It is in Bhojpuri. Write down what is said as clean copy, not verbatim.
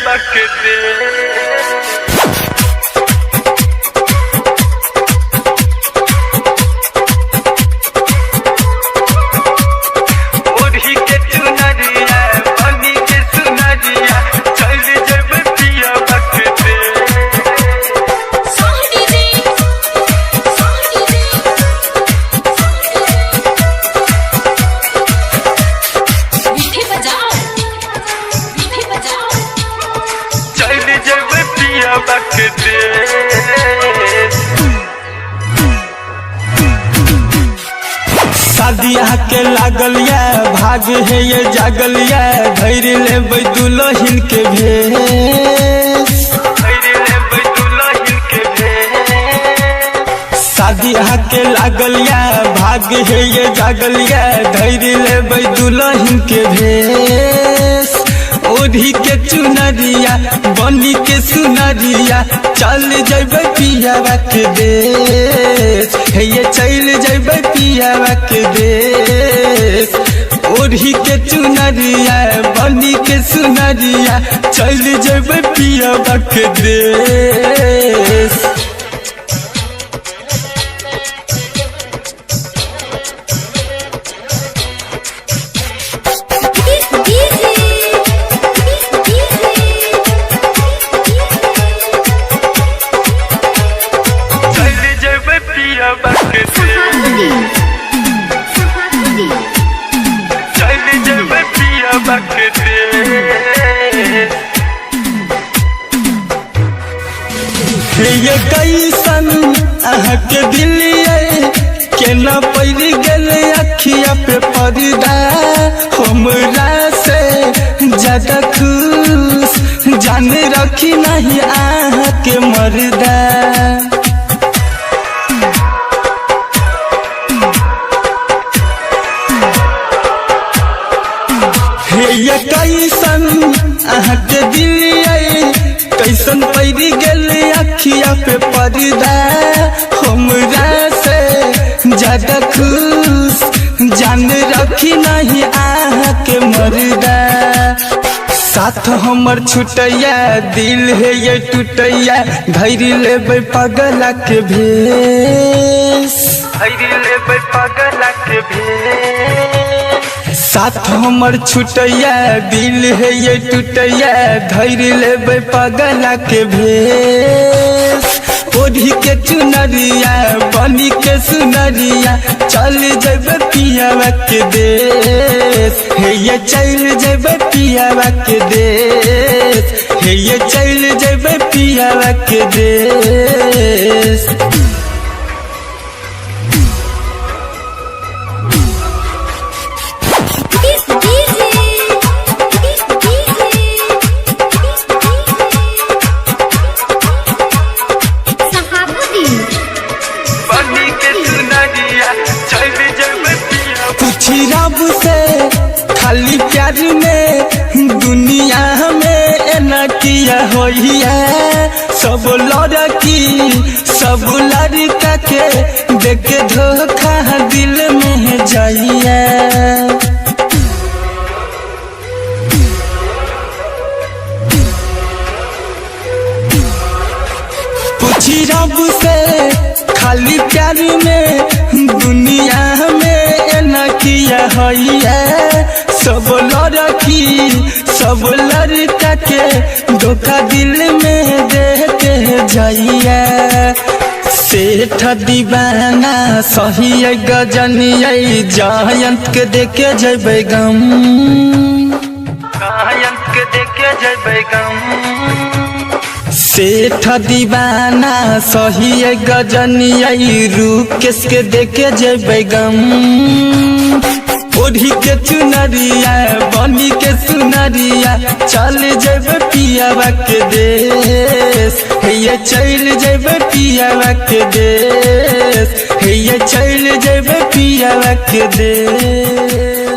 बकते शादिया के लागल या भाग है ये जागल या धैर्य ले दुल्हन के भेष शादिया के लागल या भाग है ये जागल या धैर्य ले दुल्हन के भेष ओढ़ी के चुनरिया बनी के सुनरिया चल जैबे पियावा के देश हे ये चल जैबे पियावा के देश ओढ़ी के चुनरिया बनी के सुनरिया चल जैबे पियावा के देश ये कैसन अहाँ के दिल के न पड़ गए अखिया पे पर्दा हमरा से ज्यादा खुश जान रखी नहीं अहाँ के मर्दा ये कैसन अहाँ के दिल कैसन पड़ गए अखिया पे पर्दा हमरा से ज्यादा खुश जान रखी नहीं अहाँ के मर्दा साथ हमर छुटैया दिल है ये टूटैया धैर्य लेबै पगला के भेष साथ हमर छुटैया दिल है ये टूटैया धैर्य लेबै पगला के भेष ओढ़ी के चुनरिया बनी के सुनरिया चल जैबे पियावा के देश हे ये चल जैबे पियावा के देश हे ये चल जैबे पियावा के देश रब से खाली प्यार में दुनिया में एना किया होइया सब लड़की सब लड़का के देख धोखा दिल में जाइया पूछी रब से खाली प्यार में दुनिया में किया होइया सब लड़की सब लड़का के धोखा दिल में देते जाइया सेठ दीवाना सही गजनिया जयंत के देखे जैबे गम सेठ दीवाना सही गजनिया रूकेश के देखे जैबे गम ओढ़ी के चुनरिया बनी के सुनरिया चल जैबे पियावा के देश हे ये चल जैबे पियावा के देश हे ये चल जैबे पियावा के देश।